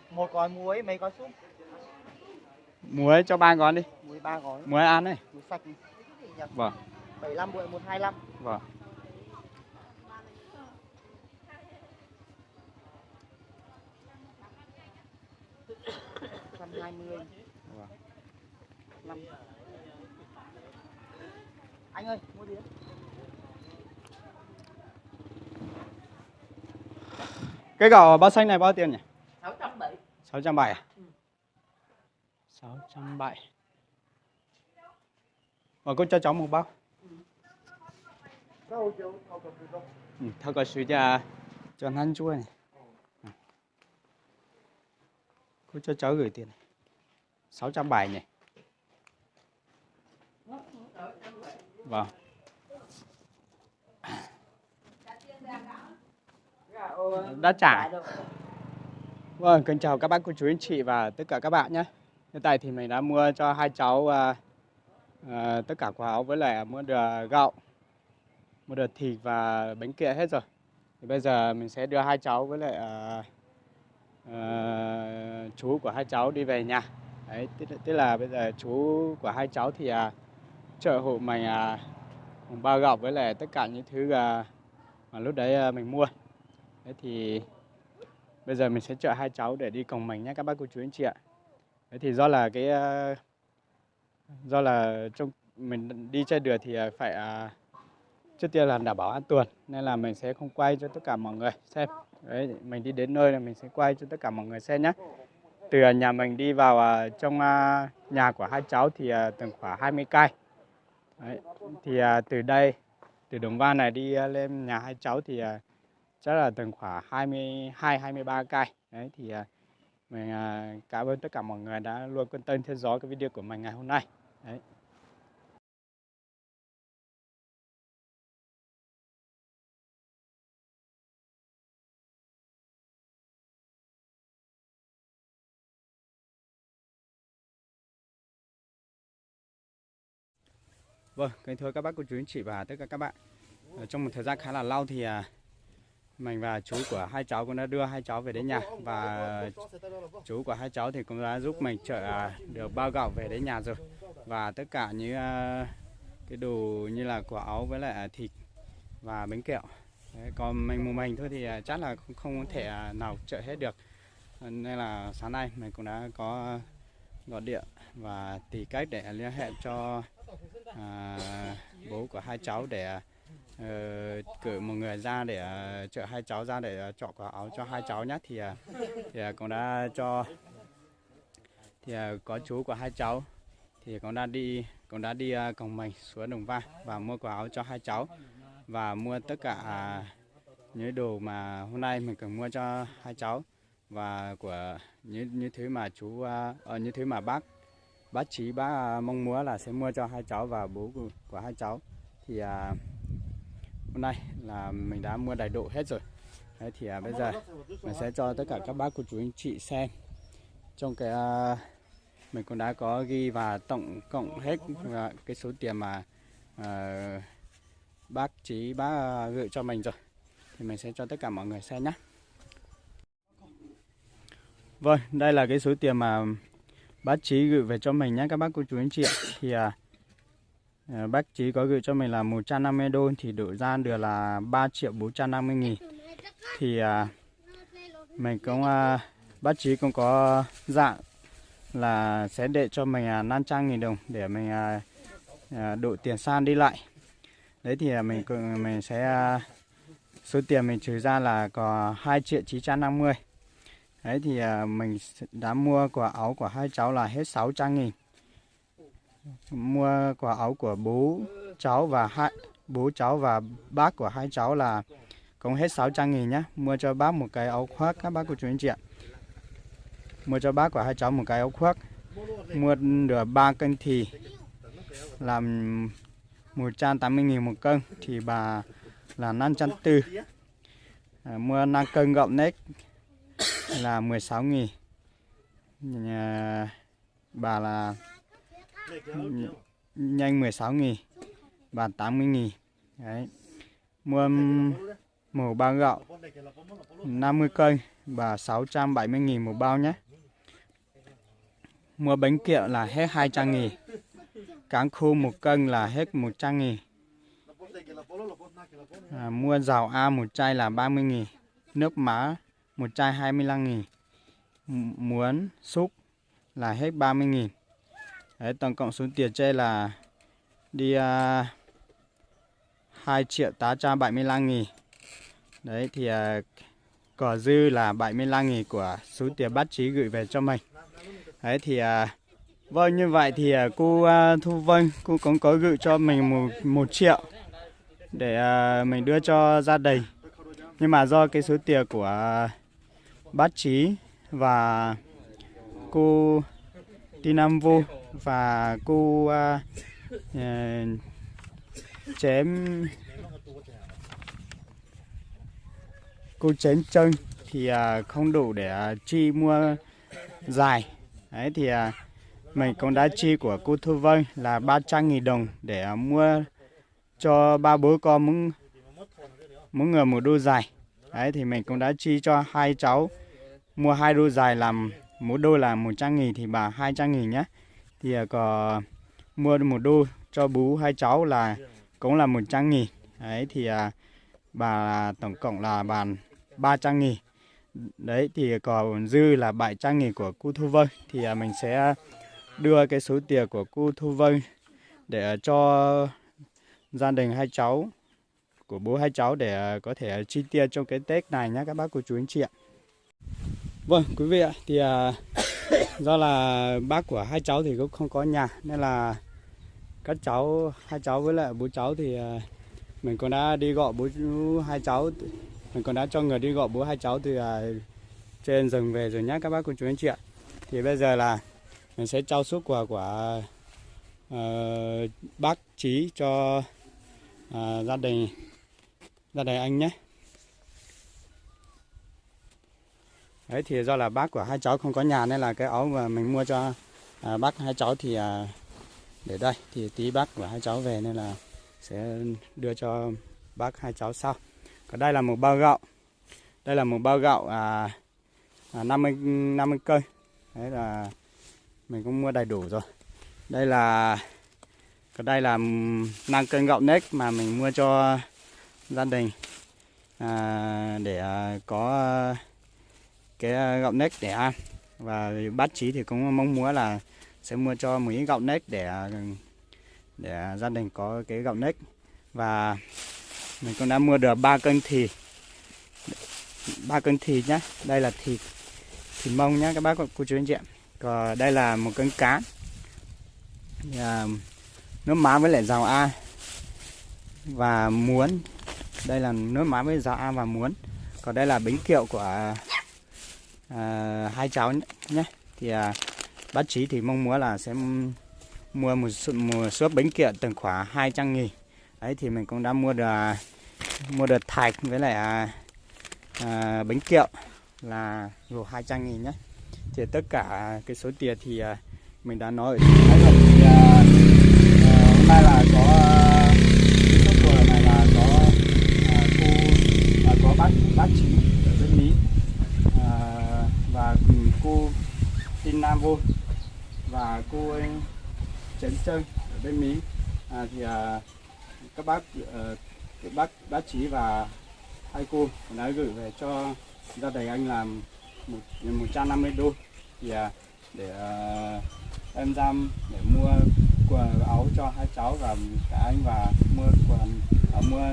Một gói muối, mấy gói súp? Muối cho 3 gói đi. Muối 3 gói. Muối ăn này. Muối sạch. Nhật. Vâng. 75 bụi 125. Vâng. Trăm 20. Vâng. 5. Anh ơi, mua gì đấy? Cái gạo bao xanh này bao tiền nhỉ? 670. 670 à? 670. Và cô cho cháu một bao. Thôi có suy cho hắn chua này. Cô cho cháu gửi tiền này. 670 nhỉ? Vâng. Đã trả. Vâng, kính chào các bác cô chú anh chị và tất cả các bạn nhé. Hiện tại thì mình đã mua cho hai cháu tất cả quần áo với lại mua được gạo, mua được thịt và bánh kẹo hết rồi. Thì bây giờ mình sẽ đưa hai cháu với lại chú của hai cháu đi về nhà. Đấy, tức là bây giờ chú của hai cháu thì trợ hộ mình bao gạo với lại tất cả những thứ mà lúc đấy mình mua. Đấy thì bây giờ mình sẽ chở hai cháu để đi cùng mình nhé các bác cô chú anh chị ạ. Đấy thì do là trong mình đi trên đường thì phải trước tiên là đảm bảo an toàn nên là mình sẽ không quay cho tất cả mọi người xem. Đấy, mình đi đến nơi là mình sẽ quay cho tất cả mọi người xem nhé. Từ nhà mình đi vào trong nhà của hai cháu thì tầm khoảng 20 cây. Đấy, thì từ đây, từ Đồng Văn này đi lên nhà hai cháu thì chắc là tầm khoảng 22-23 cây. Đấy thì mình cảm ơn tất cả mọi người đã luôn quan tâm theo dõi cái video của mình ngày hôm nay. Đấy. Vâng, kính thưa các bác cô chú anh chị và tất cả các bạn. Trong một thời gian khá là lâu thì mình và chú của hai cháu cũng đã đưa hai cháu về đến nhà và chú của hai cháu thì cũng đã giúp mình chở được bao gạo về đến nhà rồi và tất cả những cái đồ như là quả áo với lại thịt và bánh kẹo. Đấy, còn mình thôi thì chắc là không thể nào chở hết được nên là sáng nay mình cũng đã có gọi điện và tìm cách để liên hệ cho bố của hai cháu để cử một người ra để chở hai cháu ra để chọn quả áo cho hai cháu nhé. Thì cũng đã cho có chú của hai cháu thì cũng đã đi cùng mình xuống Đồng Văn và mua quả áo cho hai cháu và mua tất cả những đồ mà hôm nay mình cần mua cho hai cháu và của những thứ mà những thứ mà bác Chí mong muốn là sẽ mua cho hai cháu và bố của hai cháu thì hôm nay là mình đã mua đầy đủ hết rồi. Đấy thì bây giờ mình sẽ cho tất cả các bác cô chú anh chị xem trong cái mình cũng đã có ghi và tổng cộng hết cái số tiền mà bác Chí gửi cho mình rồi thì mình sẽ cho tất cả mọi người xem nhé. Vâng, đây là cái số tiền mà bác Chí gửi về cho mình nhé các bác cô chú anh chị ạ. Thì bác Chí có gửi cho mình là 150 đô thì đổi ra được là 3.450.000. Thì mình cũng bác Chí cũng có dạng là sẽ để cho mình 500.000 đồng để mình đổi tiền xăng đi lại. Đấy thì mình sẽ số tiền mình trừ ra là có 2.950. Đấy thì mình đã mua quả áo của hai cháu là hết 600.000. Mua quả áo của bố cháu và bác của hai cháu là cũng hết 600.000 nhé. Mua cho bác một cái áo khoác các bác cô chú anh chị ạ. Mua cho bác của hai cháu một cái áo khoác. Mua được 3 cân thịt làm 180.000 một cân thì bà là 540. Mua 5 cân gạo nếp là 16.000. Bà là nhanh 16.000, bà 80.000. Đấy. Mua một bao gạo 50 cân và 670.000 một bao nhé. Mua bánh kẹo là hết 200.000. cáng khô 1 cân là hết 100.000. Mua rau A 1 chai là 30.000. Nước mắm 1 chai 25.000. Muốn xúc là hết 30.000. Đấy, tổng cộng số tiền trên là đi 2.875.000. Đấy thì cỏ dư là 75.000 của số tiền bác Chí gửi về cho mình. Đấy thì vâng, như vậy thì cô Thu Vân cô cũng có gửi cho mình 1 triệu để mình đưa cho gia đình. Nhưng mà do cái số tiền của bác Chí và cô Ti Nam Vô và cô chém chân thì không đủ để chi mua dài. Đấy thì mình cũng đã chi của cô Thu Vân là 300.000 đồng để mua cho 3 bố con mỗi người 1 đôi giày. Đấy thì mình cũng đã chi cho 2 cháu mua 2 đôi giày, làm mỗi đôi là 100.000 thì bà 200.000 nhé. Thì có mua 1 đôi cho bố 2 cháu là cũng là 100.000. Đấy thì bà tổng cộng là bàn 300.000. Đấy thì còn dư là 700.000 của cô Thu Vân. Thì mình sẽ đưa cái số tiền của cô Thu Vân để cho gia đình 2 cháu của bố 2 cháu để có thể chi tiêu trong cái Tết này nhé các bác cô chú anh chị ạ. Vâng quý vị ạ, thì do là bác của 2 cháu thì cũng không có nhà nên là các cháu 2 cháu với lại bố cháu thì mình cũng đã đi gọi bố 2 cháu, mình còn đã cho người đi gọi bố 2 cháu từ trên rừng về rồi nhé các bác cô chú anh chị ạ. Thì bây giờ là mình sẽ trao suất quà của bác Chí cho gia đình anh nhé. Đấy thì do là bác của 2 cháu không có nhà nên là cái áo mà mình mua cho bác 2 cháu thì để đây, thì tí bác của 2 cháu về nên là sẽ đưa cho bác 2 cháu sau. Còn đây là một bao gạo. Đây là một bao gạo 50 cân. Đấy là mình cũng mua đầy đủ rồi. Đây là 5 cân gạo nếp mà mình mua cho gia đình để có cái gạo nếp để ăn. Và bác Chí thì cũng mong muốn là sẽ mua cho một ít gạo nếp để gia đình có cái gạo nếp. Và mình cũng đã mua được 3 cân thịt. 3 cân thịt nhé. Đây là thịt mông nhé các bác cô chú anh chị ạ. Còn đây là 1 cân cá. Nước mắm với lại rau A và muốn. Đây là nước mắm với rau A và muốn. Còn đây là bánh kẹo của 2 cháu nhé. Thì bác Chí thì mong muốn là sẽ mua một suất bánh kẹo tầm khoảng 200.000. Đấy thì mình cũng đã mua được thạch với lại bánh kẹo là gồm 200.000 nhé. Thì tất cả cái số tiền thì mình đã nói ở trên rồi. Thì hôm nay là có cái số tiền này là có bác Chí ở bên Mỹ và cô Tin Nam Vô và cô Trấn Trân ở bên Mỹ. Thì các bác Chí và 2 cô đã gửi về cho gia đình anh là 150 đô. Thì để em ra để mua quần áo cho 2 cháu và cả anh, và mua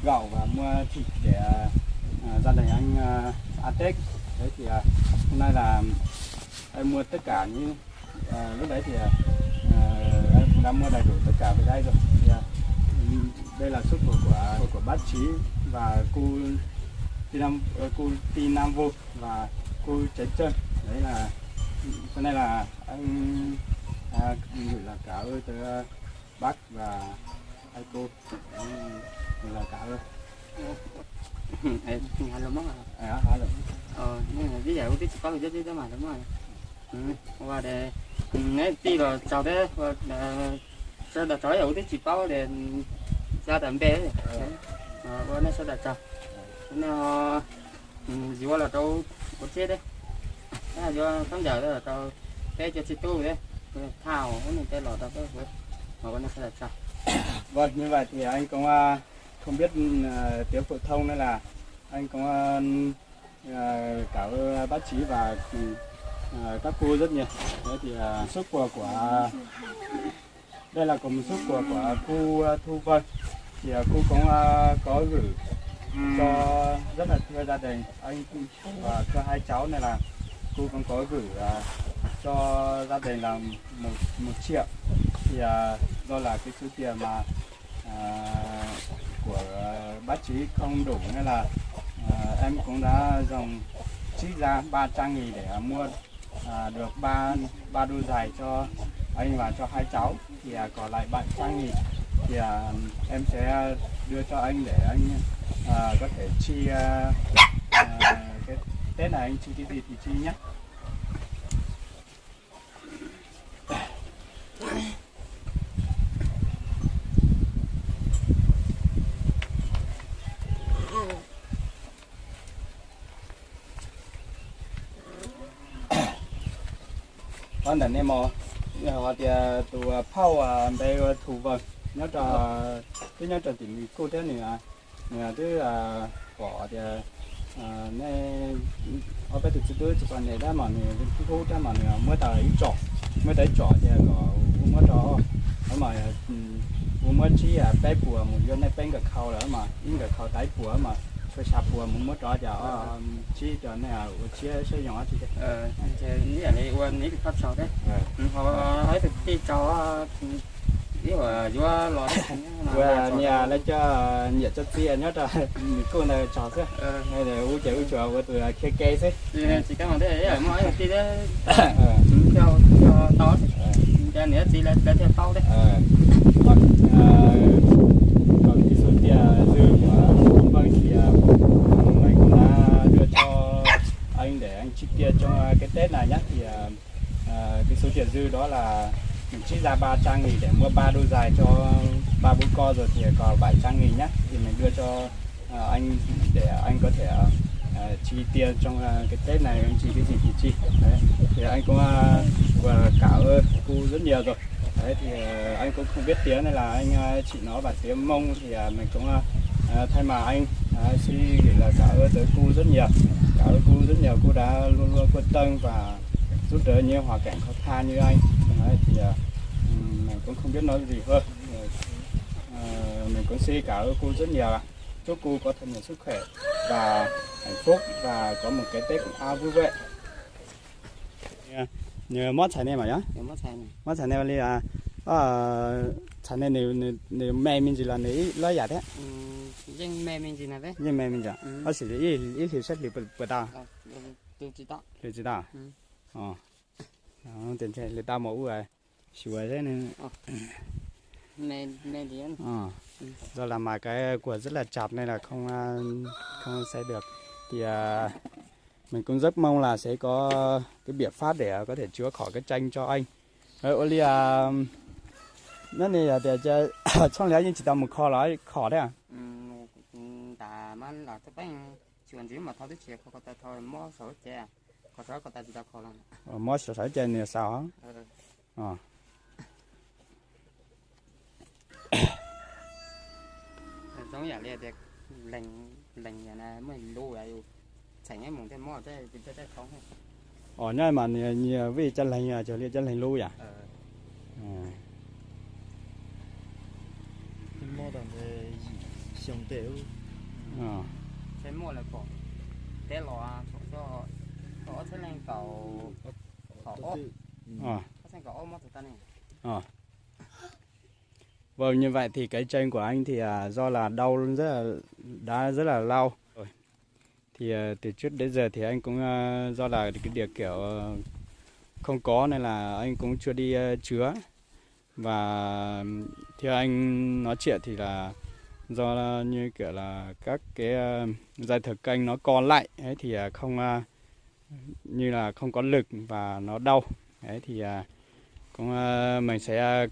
gạo và mua thịt để gia đình anh ăn Tết. Đấy thì hôm nay là em mua tất cả những lúc đấy thì em đã mua đầy đủ tất cả về đây rồi. Thì đây là suất của bác Chí và cô Ti Nam Vô và cô Trấn Trân. Đấy là hôm nay là anh gửi là cảm ơn tới bác và 2 cô. Đấy là cảm ơn. Hai lắm á. Hai lắm. Nhưng mà ví dụ tí có được chứ mà đúng rồi. Và để ngay tí rồi chào thế sẽ đặt trói ở tí chỉ có để ra tầm bé rồi. Và nó sẽ đặt chào. Nó dù là trâu có chết đấy. Thế là do khán giả đó là trâu té cho chị tu đấy. Thao nó tên lọt ra cái mà vẫn sẽ là sao. Vâng, như vậy thì anh cũng không biết tiếng phổ thông nên là anh cũng cảm ơn bác Chí và các cô rất nhiều. Thế thì sức của đây là cùng sức của cô Thu Vân, thì cô cũng có gửi cho rất là thưa gia đình anh và cho hai cháu, này là cô cũng có gửi cho gia đình là một triệu. Thì do là cái số tiền mà của bác Chí không đủ nên là em cũng đã dùng trích ra 300.000 để mua được ba đôi giày cho anh và cho hai cháu, thì còn lại 700.000 thì em sẽ đưa cho anh để anh có thể chi cái Tết này anh chi cái gì thì chi nhé. Con đàn em mò họ thì tụ phao đây thủ vợ nhớ trò cái nhớ trò tìm cô thế này thứ bỏ thì này ở bên từ từ còn này đó mà này cái cô đó mà mới tới trọ thì có mới trọ mà mới chỉ bé bùa một vô này bên cái khâu rồi mà in cái khâu tái bùa mà cho sạp bùa mới trọ cho chỉ cho này chỉ sử dụng gì đấy Như là này quên ní phát sau đấy. Họ hỏi thực thi cho ý là vua lò đấy. Và nhà lấy cho nhiệt cho tiền nhớ rồi cô này trò chứ hay là u chèo của tụi kê chứ chỉ cái mà thế ở mọi thực thi đấy cho to cho nữa chỉ là theo tao đấy. Còn cái số tiền dư của vâng thì mình cũng đã đưa cho anh để anh chi tiêu trong cái Tết này nhé. Thì cái số tiền dư đó là mình trích ra 300.000 để mua 3 đôi giày cho 3 bố con, rồi thì còn 700.000 nhé, thì mình đưa cho anh để anh có thể chi tiêu trong cái Tết này, anh chi cái gì thì chi. Đấy. Thì anh cũng cảm ơn cô rất nhiều rồi. Đấy, thì anh cũng không biết tiếng này là anh chị nói bằng tiếng Mông, thì mình cũng thay mặt anh xin gửi là cảm ơn tới cô rất nhiều. Cảm ơn cô rất nhiều, cô đã luôn luôn quan tâm và giúp đỡ những hoàn cảnh khó khăn như anh. Đấy, thì mình cũng không biết nói gì hơn. Mình cũng xin cảm ơn cô rất nhiều ạ. Chúc cô có thật nhiều sức khỏe và hạnh phúc và có một cái Tết cũng vui vẻ. Nhờ mót xài này mà nhá. Mót xài này là xài này nếu mẹ mình chỉ là nếu lo giả thế. Nhưng mẹ mình gì nào đấy? Nhưng mẹ mình giả. Nó chỉ ít thì sẽ lì bự ta. Tôi chỉ đó. Tôi chỉ đó. Tiền chơi người ta mẫu rồi. Sửa thế nên. Mẹ đi ăn. Do là mà cái của rất là chặt nên là không xây được. Thì mình cũng rất mong là sẽ có cái biện pháp để có thể chữa khỏi cái tranh cho anh. Oli nó này là để cho trong lẽ như chỉ tao một kho đấy à? Đã mà là cái bánh chuyện gì mà thôi tới chè có ta thôi mua sổ chè có sổ có ta chỉ tao kho lắm. Mua sổ chè này sao hả? Giống như là để lành nhà này mới lưu lại sành ấy mùng thêm mua thế không. Nhá mà nhiều vì chân lành trở liền chân lành lưu à? Mua tầm thì xong tiểu. Thế mua là cổ thế lò cho thế lên cầu cổ thế cầu mất tụi ta này. Vâng, như vậy thì cái chân của anh thì do là đau rất là lâu rồi. Thì từ trước đến giờ thì anh cũng do là cái điều kiểu không có nên là anh cũng chưa đi chữa. Và theo anh nói chuyện thì là do là như kiểu là các cái dây thần kinh nó co lại ấy, thì không như là không có lực và nó đau. Đấy thì cũng mình sẽ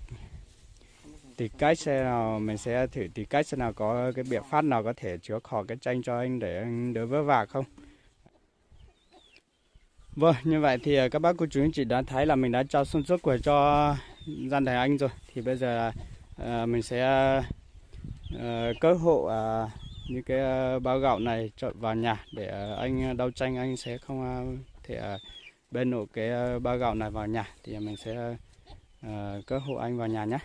tìm cách xem nào, mình sẽ thử tìm cách xem nào có cái biện pháp nào có thể chữa khỏi cái tranh cho anh để anh đỡ vất vả không. Vâng, như vậy thì các bác cô chú anh chị đã thấy là mình đã cho xong sức khỏe cho gian đầy anh rồi thì bây giờ mình sẽ cỡ hộ những cái bao gạo này cho vào nhà để anh đấu tranh anh sẽ không thể bên nổ cái bao gạo này vào nhà thì mình sẽ cỡ hộ anh vào nhà nhé.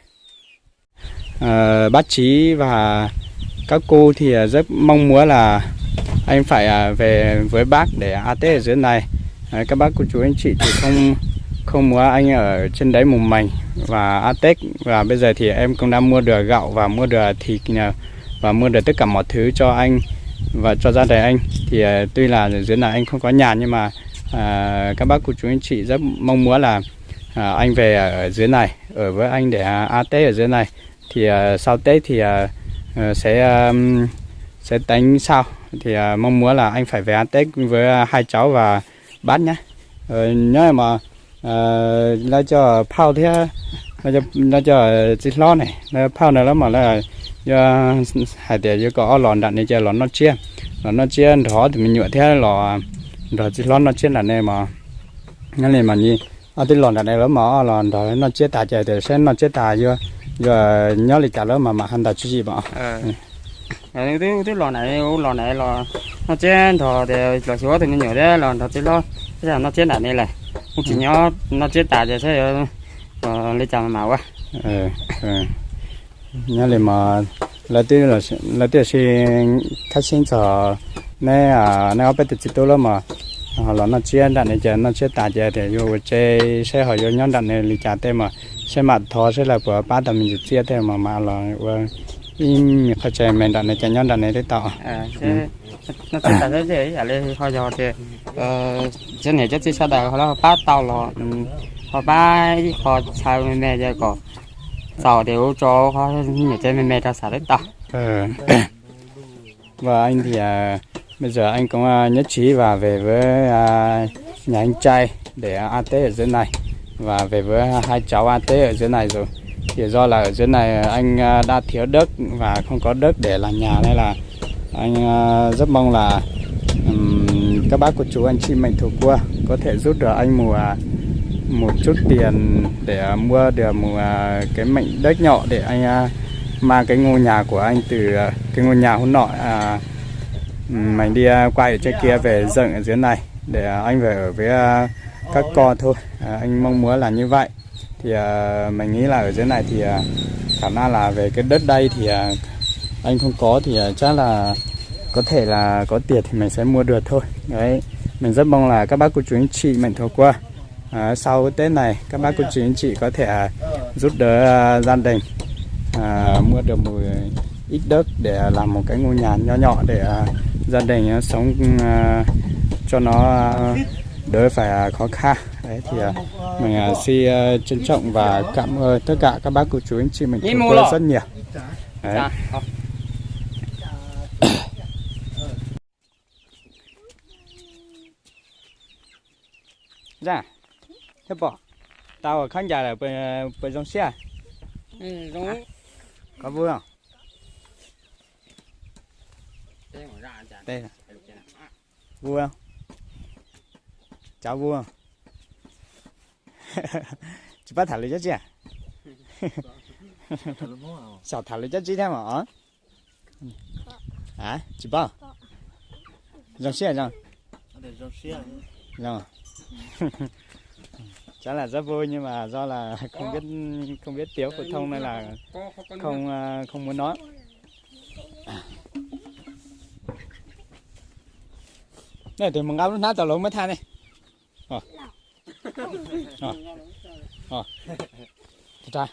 Bác Chí và các cô thì rất mong muốn là anh phải về với bác để Tết ở dưới này. Các bác cô chú anh chị thì không muốn anh ở trên đấy một mình và Tết, và bây giờ thì em cũng đã mua được gạo và mua được thịt và mua được tất cả mọi thứ cho anh và cho gia đình anh. Thì tuy là ở dưới này anh không có nhà nhưng mà các bác cô chú anh chị rất mong muốn là anh về ở dưới này ở với anh để Tết ở dưới này. Thì sau Tết thì sẽ tính sau, thì mong muốn là anh phải về ăn Tết với hai cháu và bác nhé. Nhớ mà là cho phao thế là cho chích lon này là phao này lắm mà là do hải để cho có lòn đạn này chơi lòn nó chia đó thì mình nhựa thế lò rồi chích lon nó chia là này mà nên mà như cái lòn đạn này lắm mà lòn đó nó chia tài chơi để xem nó chia tài giờ nhớ lịch cả lớn mà hành đặt chút gì bảo cái lò này lò nó chết thò thì lò số thì nó nhỏ đấy lò nó chết lo thế là nó chết lại này này không chỉ nhớ nó chết tại thì thế lấy chồng màu quá nhớ lại mà là tiêu xin khách xin cho nè nó bây giờ tôi lắm mà là nó chết đạn này giờ nó chết tại giờ thì vô chơi sẽ hỏi vô nhóm đạn này lịch trả tên mà sẽ mặt thò sẽ là của ba tầm mình chia thêm mà là im khai chơi mình đạn này chạy nhóm đạn này để tạo nó chết tại thế gì à lên thôi giờ thì trên này chắc chỉ sao đại họ bắt tàu là họ ba họ sao mẹ giờ có sau thì cho họ nhiều trên mẹ ra xả đến tàu và anh thì bây giờ anh cũng nhất trí và về với nhà anh trai để Tết ở dưới này và về với hai cháu Tết ở dưới này rồi. Thì do là ở dưới này anh đã thiếu đất và không có đất để làm nhà nên là anh rất mong là các bác cô chú anh chị mình thuộc qua có thể giúp được anh một chút tiền để mua được một cái mảnh đất nhỏ để anh mang cái ngôi nhà của anh từ cái ngôi nhà hôm nọ mình đi quay ở trên kia về dựng ở dưới này để anh về ở với các con thôi. Anh mong muốn là như vậy. Thì mình nghĩ là ở dưới này thì khả năng là về cái đất đây thì anh không có thì chắc là có thể là có tiền thì mình sẽ mua được thôi. Đấy, mình rất mong là các bác cô chú anh chị mình thuộc qua sau Tết này các bác cô chú anh chị có thể giúp đỡ gia đình mua được một ít đất để làm một cái ngôi nhà nhỏ nhỏ để gia đình sống cho nó đỡ phải khó khăn. Đấy thì mình xin trân trọng và cảm ơn tất cả các bác cô chú anh chị mình thuộc qua rất nhiều. Đấy. Ra thế bỏ tao ở khán giả là bên trong xe có vui không? Đây vui không? Cháu vui không? Chị bắt thả lấy chất gì à? Sao thả lấy chất gì thế mà? À, chị bao? Trong xe rồi. Rồi. Chắc là rất vui nhưng mà do là không biết tiếng phổ thông nên là không muốn nói. Này thì mình ngáo nát tàu lông mới than này. Trời.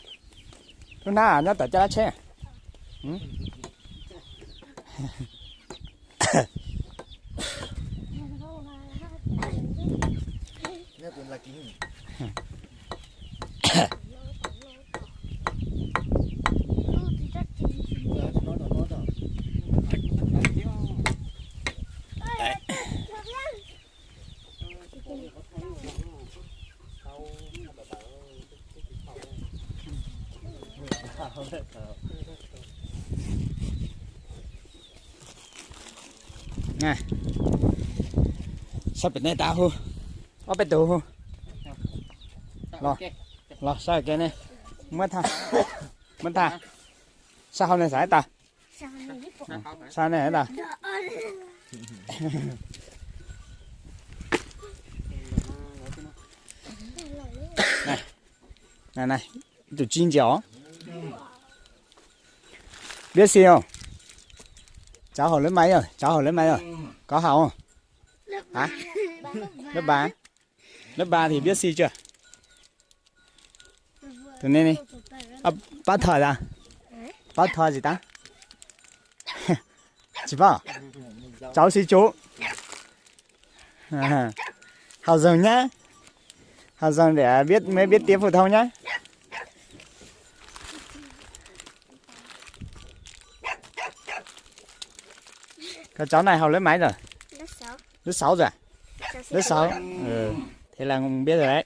Lúc nào nó tao cho xe. Nè sắp bên đây tao hư ở bên tù hư lo sao cái này mất tha sao này sải ta sao này ta này tụi chín chó biết gì không cháu học lớp mấy rồi có học không hả lớp 3 thì biết gì chưa từ nên đi bắt thở ra bắt thở gì ta chị bảo cháu xin chú học dần nhá học dần để mới biết tiếng phổ thông nhá. Các cháu này học lớp mấy rồi? Lớp 6 rồi à? Lớp 6. Ừ. Thế là không biết rồi đấy.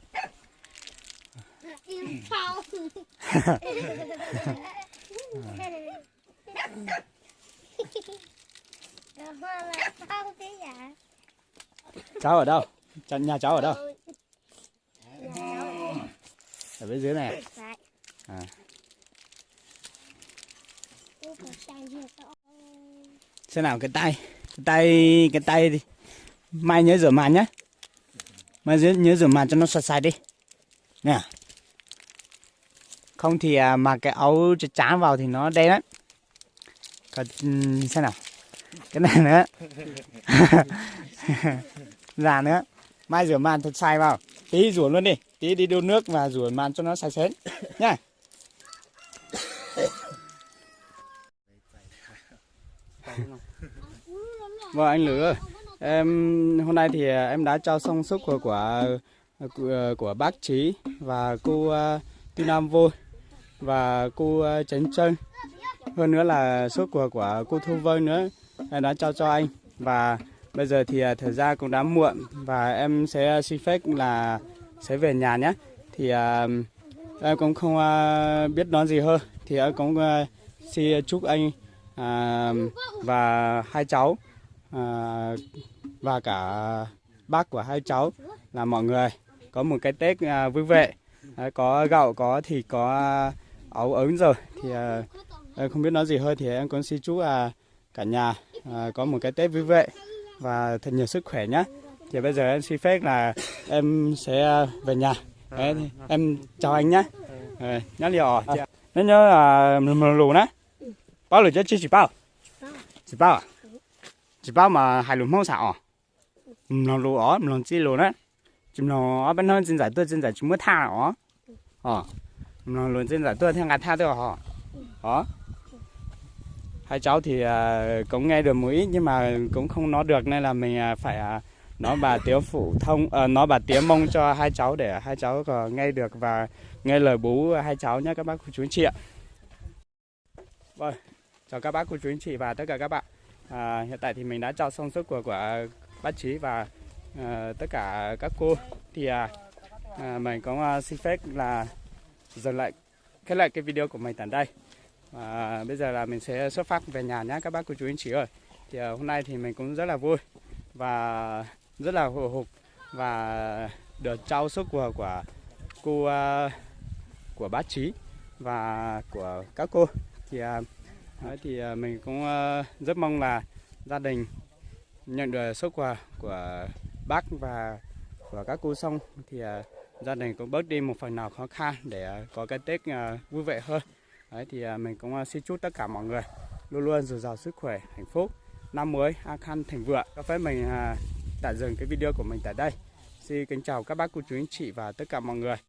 Cháu ở đâu? Nhà cháu ở đâu? Ở bên dưới này. À. Xem nào cái tay đi. Mai nhớ rửa mặt nhé. Mai nhớ rửa mặt cho nó sạch sạch đi. Nè. Không thì mặc cái áo trắng vào thì nó đen lắm. Còn xem nào. Cái này nữa. Già nữa. Mai rửa mặt thật sai vào. Tí rửa luôn đi. Tí đi đun nước và rửa mặt cho nó sạch sẽ. Nha. Vâng anh Lữ ơi, hôm nay thì em đã trao xong suất của bác Trí và cô Tư Nam Vô và cô Trấn Trân. Hơn nữa là suất của cô Thu Vân nữa em đã trao cho anh. Và bây giờ thì thời gian cũng đã muộn và em sẽ xin phép là sẽ về nhà nhé. Thì em cũng không biết nói gì hơn. Thì em cũng xin chúc anh và hai cháu và cả bác của hai cháu là mọi người có một cái Tết vui vẻ, có gạo, có thịt, có áo ấm rồi. Thì em không biết nói gì hơn thì em cũng xin chúc cả nhà có một cái Tết vui vẻ và thật nhiều sức khỏe nhé. Thì bây giờ em xin phép là em sẽ về nhà. Đấy, em chào anh nhé. Nhớ liều nếu nhớ là mình lù nè. Bao lù cho chỉ bao. Chỉ bao à? Chỉ bao mà hai lù mông xạo à? Mình lù ó, mình chỉ lù đấy. Chúng nó ở bên hơn trên giải tôi trên giải chúng mới tha ó. Mình lù trên giải tôi theo ngặt tha tôi họ. Đó. Hai cháu thì cũng nghe được một ít nhưng mà cũng không nói được nên là mình phải nói bà tiếng phổ thông, nói bà tiếng Mông cho hai cháu để hai cháu có nghe được và nghe lời bố hai cháu nhé các bác cô chú anh chị ạ. Vâng, chào các bác cô chú anh chị và tất cả các bạn. Hiện tại thì mình đã trao xong suất của bác Trí và tất cả các cô. Thì mình cũng xin phép là dừng lại khép lại cái video của mình tại đây. Bây giờ là mình sẽ xuất phát về nhà nhé các bác cô chú anh chị ơi. Thì hôm nay thì mình cũng rất là vui và rất là hồi hộp và được trao suất của cô của bác Trí và của các cô. Thì mình cũng rất mong là gia đình nhận được suất quà của bác và của các cô xong thì gia đình cũng bớt đi một phần nào khó khăn để có cái Tết vui vẻ hơn. Đấy, thì mình cũng xin chúc tất cả mọi người luôn luôn dồi dào sức khỏe, hạnh phúc, năm mới an khang thịnh vượng. Có phép mình tạm dừng cái video của mình tại đây. Xin kính chào các bác cô chú anh chị và tất cả mọi người.